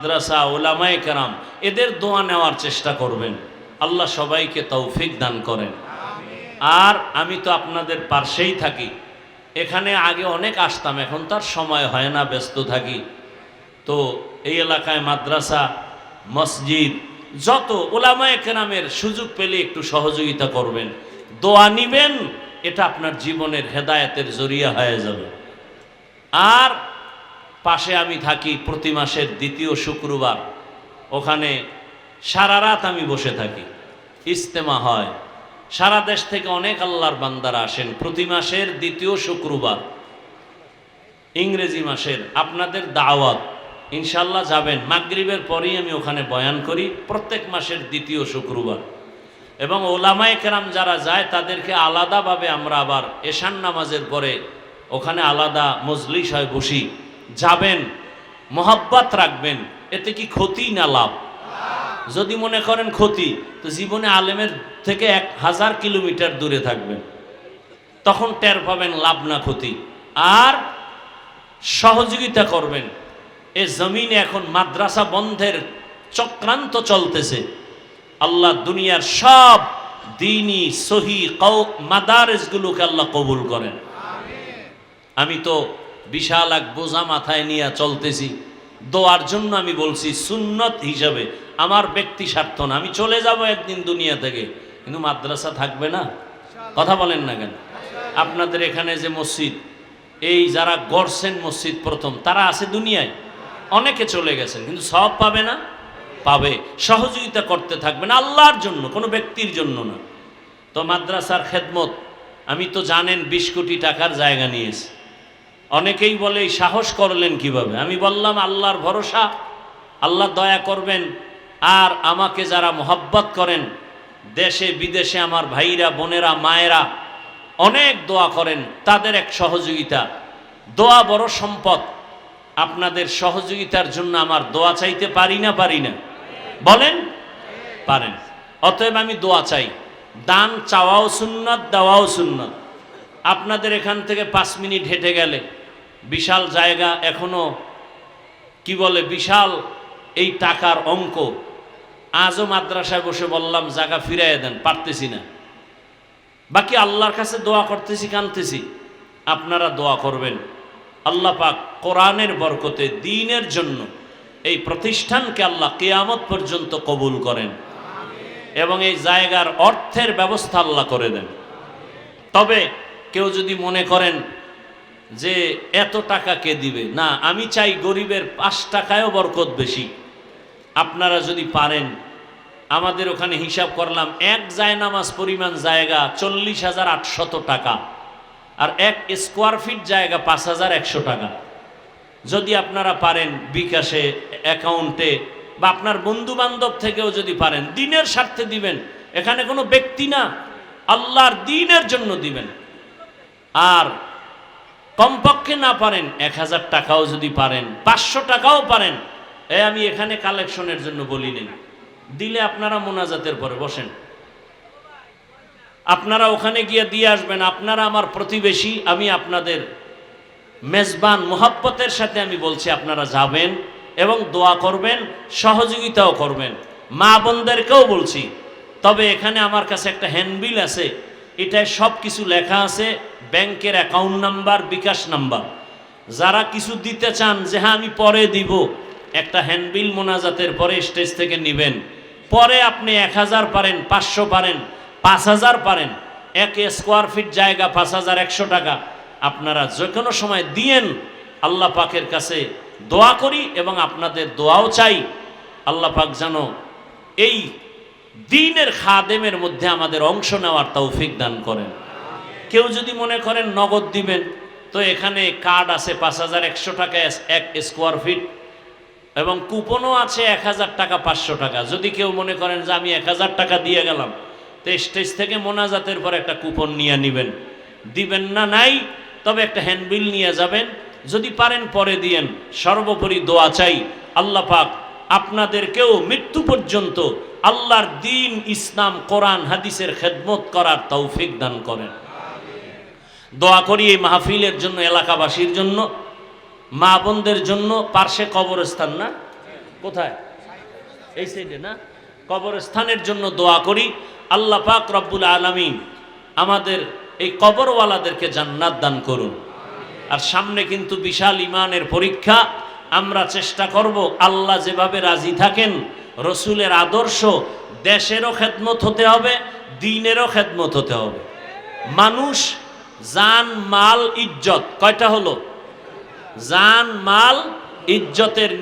মাদ্রাসা উলামায়ে কেরাম এদের দোয়া নেওয়ার চেষ্টা করবেন। আল্লাহ সবাইকে তৌফিক দান করেন। আর আমি তো আপনাদের পাশেই থাকি, এখানে আগে অনেক আসতাম, এখন তার সময় হয় না, ব্যস্ত থাকি। তো এই এলাকায় মাদ্রাসা মসজিদ যত উলামায়ে কেরামের সুযোগ পেলে একটু সহযোগিতা করবেন, দোয়া নিবেন, এটা আপনার জীবনের হেদায়েতের জরিয়া হয়ে যাবে। আর পাশে আমি থাকি প্রতি মাসের দ্বিতীয় শুক্রবার, ওখানে সারা রাত আমি বসে থাকি, ইজতেমা হয়, সারা দেশ থেকে অনেক আল্লাহর বান্দারা আসেন প্রতি মাসের দ্বিতীয় শুক্রবার, ইংরেজি মাসের। আপনাদের দাওয়াত, ইনশাল্লাহ যাবেন, মাগরিবের পরেই আমি ওখানে বয়ান করি প্রত্যেক মাসের দ্বিতীয় শুক্রবার। এবং ওলামায়ে কেরাম যারা যায় তাদেরকে আলাদাভাবে আমরা আবার এশান নামাজের পরে ওখানে আলাদা মজলিস হয়, বসি। যাবেন, মোহাব্বত রাখবেন, এতে কি ক্ষতি না লাভ? যদি মনে করেন ক্ষতি, তো জীবনে আলেমের থেকে 1000 কিলোমিটার দূরে থাকবেন, তখন টের পাবেন লাভ না ক্ষতি। আর সহযোগিতা করবেন। এ জমিনে এখন মাদ্রাসা বন্ধের চক্রান্ত চলতেছে। আল্লাহ দুনিয়ার সব দ্বীনি সহি মাদারেসগুলোকে আল্লাহ কবুল করেন। আমি তো বিশাল এক বোঝা মাথায় নিয়ে চলতেছি, দোয়ার জন্য আমি বলছি, সুন্নত হিসাবে, আমার ব্যক্তি স্বার্থ না। আমি চলে যাব একদিন দুনিয়া থেকে, কিন্তু মাদ্রাসা থাকবে না। কথা বলেন না কেন? আপনাদের এখানে যে মসজিদ, এই যারা গড়ছেন মসজিদ প্রথম, তারা আছে দুনিয়ায়, অনেকে চলে গেছেন, কিন্তু সব পাবে না? পাবে। সহযোগিতা করতে থাকবেন আল্লাহর জন্য, কোনো ব্যক্তির জন্য না। তো মাদ্রাসার খেদমত, আমি তো জানেন 20 কোটি টাকার জায়গা নিয়েছি। অনেকেই বলে এই সাহস করলেন কিভাবে? আমি বললাম আল্লাহর ভরসা, আল্লাহ দয়া করবেন। আর আমাকে যারা মোহাব্বত করেন, দেশে বিদেশে আমার ভাইরা বোনেরা মায়েরা অনেক দোয়া করেন, তাদের এক সহযোগিতা। দোয়া বড় সম্পদ। আপনাদের সহযোগিতার জন্য আমার দোয়া চাইতে পারি না? পারি না? বলেন, পারেন। অতএব আমি দোয়া চাই। দান চাওয়াও সুন্নাত, দেওয়াও সুন্নাত। আপনাদের এখান থেকে 5 মিনিট হেঁটে গেলে বিশাল জায়গা, এখনো কি বলে বিশাল এই টাকার অঙ্ক। আজও মাদ্রাসায় বসে বললাম জায়গা ফিরাইয়া দেন, পারতেছি না। বাকি আল্লাহর কাছে দোয়া করতেছি, কাঁদতেছি। আপনারা দোয়া করবেন, আল্লাহ পাক কোরআনের বরকতে দ্বীনের জন্য এই প্রতিষ্ঠানকে আল্লাহ কিয়ামত পর্যন্ত কবুল করেন এবং এই জায়গার অর্থের ব্যবস্থা আল্লাহ করে দেন। তবে কেউ যদি মনে করেন যে এত টাকা কে দিবে, না, আমি চাই গরিবের 5 টাকায়ও বরকত বেশি। আপনারা যদি পারেন, আমাদের ওখানে হিসাব করলাম, এক জায়নামাজ পরিমাণ জায়গা 40,800 টাকা, আর 1 স্কোয়ার ফিট জায়গা 5,100 টাকা। যদি আপনারা পারেন বিকাশে, অ্যাকাউন্টে, বা আপনার বন্ধু বান্ধব থেকেও যদি পারেন, দ্বীনের স্বার্থে দিবেন। এখানে কোনো ব্যক্তি না, আল্লাহর দ্বীনের জন্য দিবেন। আর কমপক্ষে না পারেন 1000 টাকাও যদি পারেন, 500 টাকাও পারেন, আমি এখানে কালেকশনের জন্য বলি নেই, দিলে আপনারা মোনাজাতের পরে বসেন, আপনারা ওখানে গিয়ে দিয়ে আসবেন। আপনারা আমার প্রতিবেশী, আমি আপনাদের মেজবান, মোহাব্বতের সাথে আমি বলছি, আপনারা যাবেন এবং দোয়া করবেন, সহযোগিতাও করবেন। মা বোনদেরকেও বলছি। তবে এখানে আমার কাছে একটা হ্যান্ডবিল আছে, এটায় সব কিছু লেখা আছে, ব্যাংকের অ্যাকাউন্ট নাম্বার, বিকাশ নাম্বার। যারা কিছু দিতে চান যে হ্যাঁ আমি পরে দিব, একটা হ্যান্ডবিল মোনাজাতের পরে স্টেজ থেকে নেবেন। পরে আপনি 1000 পারেন, 500 পারেন, 5000 পারেন, 1 স্কোয়ার ফিট জায়গা 5100 টাকা, আপনারা যে কোনো সময় দিয়েন। আল্লাহ পাকের কাছে দোয়া করি এবং আপনাদের দোয়াও চাই, আল্লাহ পাক যেন এই দ্বীনের খাদেমের মধ্যে আমাদের অংশ নেওয়ার তৌফিক দান করেন। কেউ যদি মনে করেন নগদ দিবেন, তো এখানে কার্ড আছে 5100 টাকা 1 স্কোয়ার ফিট, এবং কুপনও আছে 1000 টাকা 500 টাকা। যদি কেউ মনে করেন যে আমি 1000 টাকা দিয়ে গেলাম, তো স্টেজ থেকে মোনাজাতের পর একটা কুপন নিয়ে নেবেন। দিবেন না নাই, তবে একটা হ্যান্ডবিল নিয়ে যাবেন। যদি পারেন পরে দিয়েন। সর্বোপরি দোয়া চাই, আল্লাহ পাক আপনাদেরকেও মৃত্যু পর্যন্ত আল্লাহর দ্বীন, ইসলাম, কোরআন, হাদিসের খেদমত করার তৌফিক দান করেন। দোয়া করি এই মাহফিলের জন্য, এলাকাবাসীর জন্য, মা বোনদের জন্য। পার্শ্বে কবরস্থান না, কোথায়? এই সাইডে না? কবরস্থানের জন্য দোয়া করি, আল্লাহ পাক রব্বুল আলামিন আমাদের এই কবরওয়ালাদেরকে জান্নাত দান করুন। আর সামনে কিন্তু বিশাল ইমানের পরীক্ষা। আমরা চেষ্টা করব আল্লাহ যেভাবে রাজি থাকেন, রসুলের আদর্শ, দেশেরও খেদমত হতে হবে, দ্বীনেরও খেদমত হতে হবে। মানুষ, জান, মাল, ইজ্জত, কয়টা হলো? জান, মাল, ইজ্জতের